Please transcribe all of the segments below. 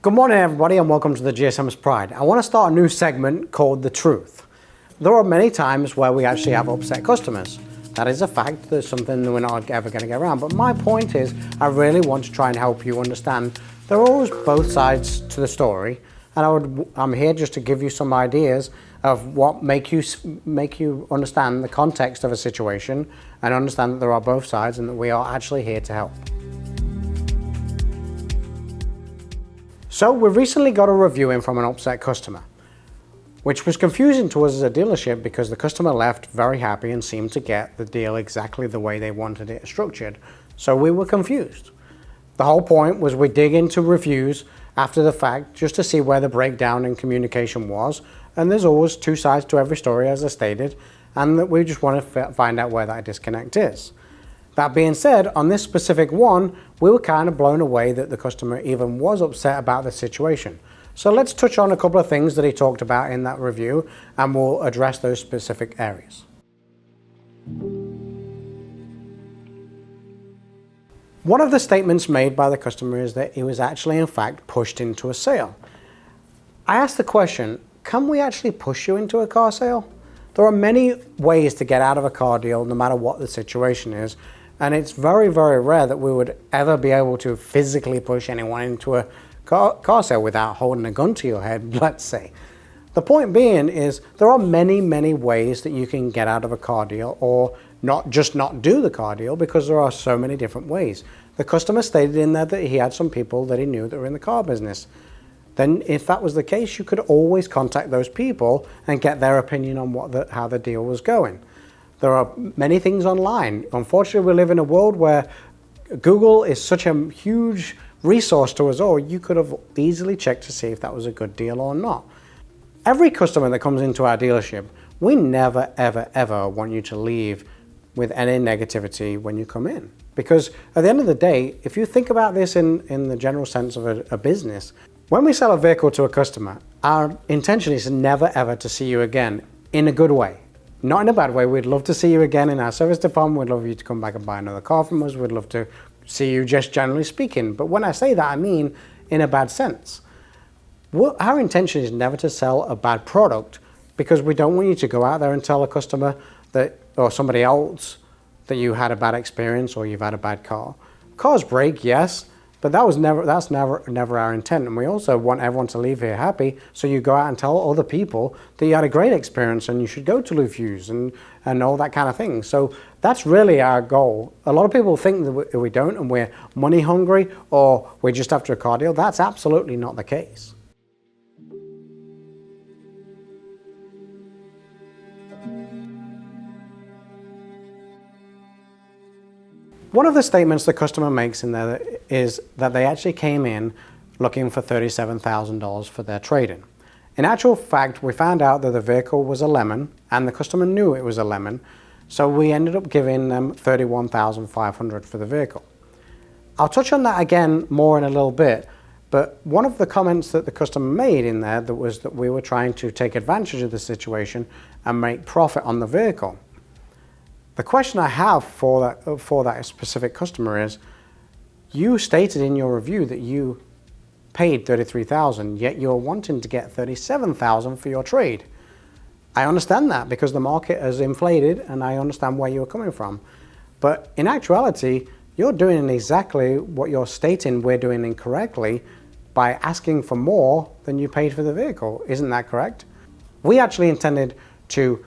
Good morning everybody and welcome to the GSM's Pride. I want to start a new segment called The Truth. There are many times where we actually have upset customers. That is a fact, there's something that we're not ever going to get around. But my point is, I really want to try and help you understand there are always both sides to the story. And I'm here just to give you some ideas of what make you understand the context of a situation and understand that there are both sides and that we are actually here to help. So we recently got a review in from an upset customer, which was confusing to us as a dealership because the customer left very happy and seemed to get the deal exactly the way they wanted it structured. So we were confused. The whole point was we dig into reviews after the fact just to see where the breakdown in communication was. And there's always two sides to every story, as I stated, and that we just want to find out where that disconnect is. That being said, on this specific one, we were kind of blown away that the customer even was upset about the situation. So let's touch on a couple of things that he talked about in that review and we'll address those specific areas. One of the statements made by the customer is that he was actually in fact pushed into a sale. I asked the question, can we actually push you into a car sale? There are many ways to get out of a car deal no matter what the situation is. And it's very, very rare that we would ever be able to physically push anyone into a car sale without holding a gun to your head, let's say. The point being is there are many, many ways that you can get out of a car deal or not do the car deal because there are so many different ways. The customer stated in there that he had some people that he knew that were in the car business. Then if that was the case, you could always contact those people and get their opinion on how the deal was going. There are many things online. Unfortunately, we live in a world where Google is such a huge resource to us all. You could have easily checked to see if that was a good deal or not. Every customer that comes into our dealership, we never, ever, ever want you to leave with any negativity when you come in. Because at the end of the day, if you think about this in the general sense of a business, when we sell a vehicle to a customer, our intention is never, ever to see you again in a good way. Not in a bad way. We'd love to see you again in our service department. We'd love you to come back and buy another car from us. We'd love to see you just generally speaking. But when I say that, I mean in a bad sense. Our intention is never to sell a bad product because we don't want you to go out there and tell a customer that, or somebody else that you had a bad experience or you've had a bad car. Cars break, yes, but that's never our intent. And we also want everyone to leave here happy. So you go out and tell other people that you had a great experience and you should go to reviews and all that kind of thing. So that's really our goal. A lot of people think that we don't and we're money hungry or we're just after a car deal. That's absolutely not the case. One of the statements the customer makes in there is that they actually came in looking for $37,000 for their trade-in. In actual fact, we found out that the vehicle was a lemon and the customer knew it was a lemon, so we ended up giving them $31,500 for the vehicle. I'll touch on that again more in a little bit, but one of the comments that the customer made in there was that we were trying to take advantage of the situation and make profit on the vehicle. The question I have for that specific customer is, you stated in your review that you paid $33,000, yet you're wanting to get $37,000 for your trade. I understand that because the market has inflated and I understand where you're coming from. But in actuality, you're doing exactly what you're stating we're doing incorrectly by asking for more than you paid for the vehicle. Isn't that correct? We actually intended to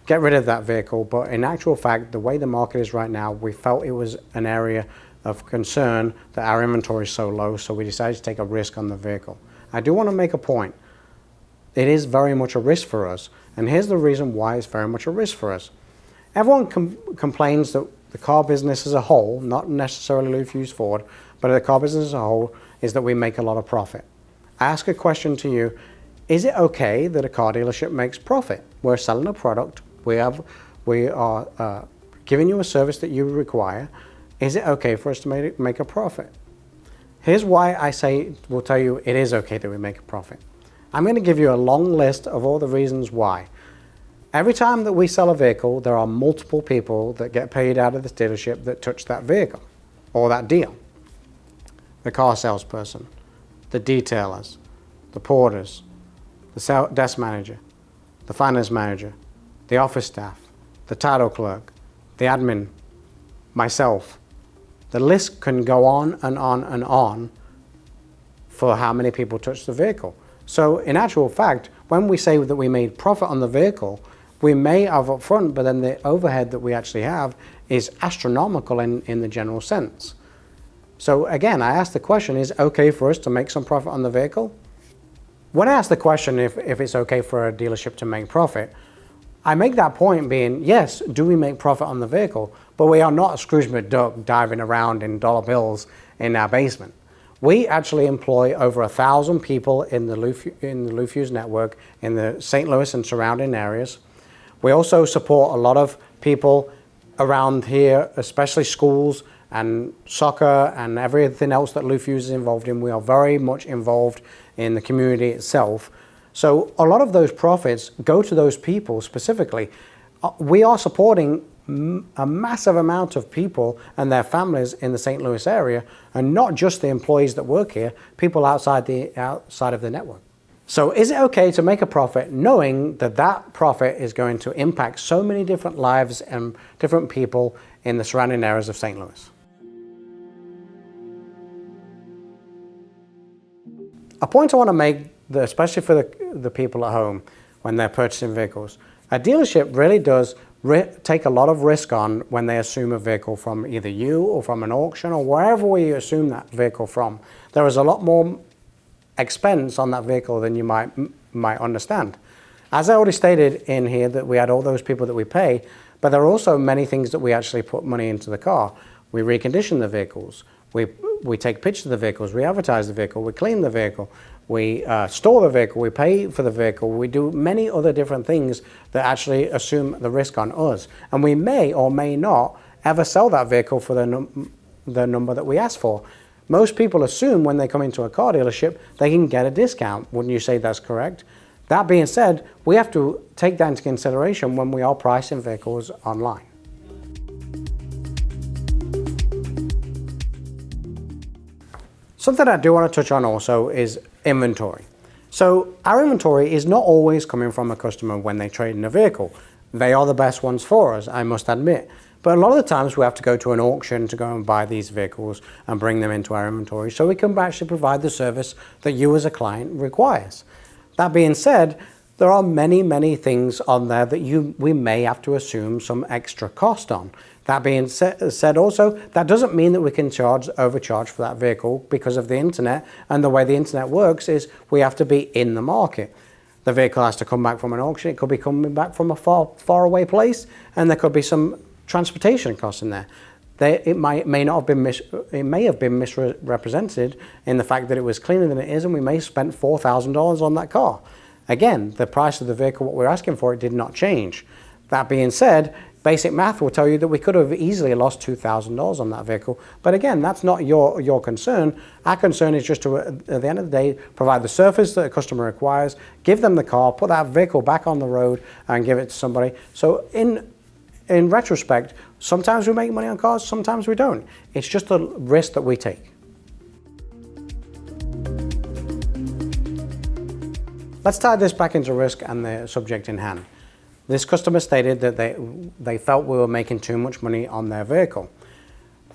get rid of that vehicle, but in actual fact, the way the market is right now, we felt it was an area of concern that our inventory is so low, so we decided to take a risk on the vehicle. I do want to make a point. It is very much a risk for us, and here's the reason why it's very much a risk for us. Everyone complains that the car business as a whole, not necessarily Lufuse Ford, but the car business as a whole, is that we make a lot of profit. I ask a question to you, is it okay that a car dealership makes profit? We're selling a product, we are giving you a service that you require. Is it okay for us to make a profit? Here's why we'll tell you it is okay that we make a profit. I'm going to give you a long list of all the reasons why. Every time that we sell a vehicle, there are multiple people that get paid out of this dealership that touch that vehicle or that deal. The car salesperson, the detailers, the porters, the desk manager, the finance manager, the office staff, the title clerk, the admin, myself. The list can go on and on and on for how many people touch the vehicle. So in actual fact, when we say that we made profit on the vehicle, we may have up front, but then the overhead that we actually have is astronomical in the general sense. So again, I asked the question, is it okay for us to make some profit on the vehicle? When I ask the question if it's okay for a dealership to make profit, I make that point being, yes, do we make profit on the vehicle? But we are not Scrooge McDuck diving around in dollar bills in our basement. We actually employ over 1,000 people in the Lufuse network in the St. Louis and surrounding areas. We also support a lot of people around here, especially schools and soccer and everything else that Lufuse is involved in. We are very much involved in the community itself. So a lot of those profits go to those people specifically. We are supporting a massive amount of people and their families in the St. Louis area, and not just the employees that work here, people outside of the network. So is it okay to make a profit knowing that that profit is going to impact so many different lives and different people in the surrounding areas of St. Louis? A point I want to make, especially for the people at home when they're purchasing vehicles, a dealership really does take a lot of risk on when they assume a vehicle from either you or from an auction or wherever we assume that vehicle from. There is a lot more expense on that vehicle than you might understand. As I already stated in here, that we had all those people that we pay, but there are also many things that we actually put money into the car. We recondition the vehicles. We take pictures of the vehicles, we advertise the vehicle, we clean the vehicle, we store the vehicle, we pay for the vehicle, we do many other different things that actually assume the risk on us. And we may or may not ever sell that vehicle for the number that we ask for. Most people assume when they come into a car dealership, they can get a discount. Wouldn't you say that's correct? That being said, we have to take that into consideration when we are pricing vehicles online. Something I do want to touch on also is inventory. So our inventory is not always coming from a customer when they trade in a vehicle. They are the best ones for us, I must admit. But a lot of the times we have to go to an auction to go and buy these vehicles and bring them into our inventory so we can actually provide the service that you as a client requires. That being said, there are many things on there that we may have to assume some extra cost on. That being said also, that doesn't mean that we can overcharge for that vehicle because of the internet, and the way the internet works is we have to be in the market. The vehicle has to come back from an auction, it could be coming back from a far away place, and there could be some transportation costs in there. It may have been misrepresented in the fact that it was cleaner than it is, and we may have spent $4,000 on that car. Again, the price of the vehicle, what we're asking for, it did not change. That being said, basic math will tell you that we could have easily lost $2,000 on that vehicle. But again, that's not your concern. Our concern is just to, at the end of the day, provide the service that a customer requires, give them the car, put that vehicle back on the road and give it to somebody. So in retrospect, sometimes we make money on cars, sometimes we don't. It's just a risk that we take. Let's tie this back into risk and the subject in hand. This customer stated that they felt we were making too much money on their vehicle.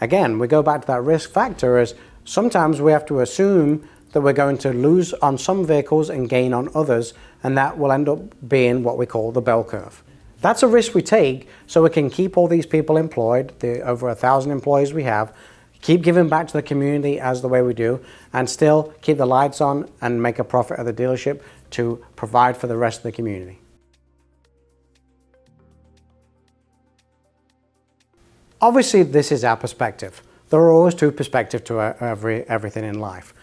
Again, we go back to that risk factor as sometimes we have to assume that we're going to lose on some vehicles and gain on others, and that will end up being what we call the bell curve. That's a risk we take so we can keep all these people employed, the over 1,000 employees we have, keep giving back to the community as the way we do, and still keep the lights on and make a profit at the dealership to provide for the rest of the community. Obviously, this is our perspective. There are always two perspectives to everything in life.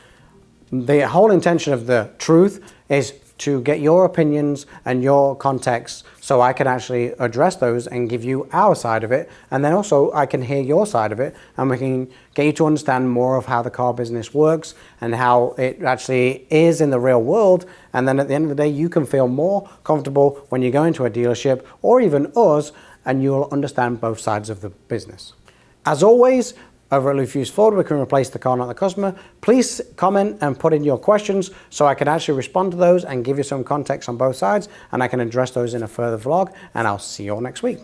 The whole intention of the truth is to get your opinions and your context so I can actually address those and give you our side of it, and then also I can hear your side of it, and we can get you to understand more of how the car business works and how it actually is in the real world, and then at the end of the day you can feel more comfortable when you go into a dealership or even us, and you'll understand both sides of the business. As always, over at Lufuse Ford, we can replace the car, not the customer. Please comment and put in your questions so I can actually respond to those and give you some context on both sides, and I can address those in a further vlog, and I'll see you all next week.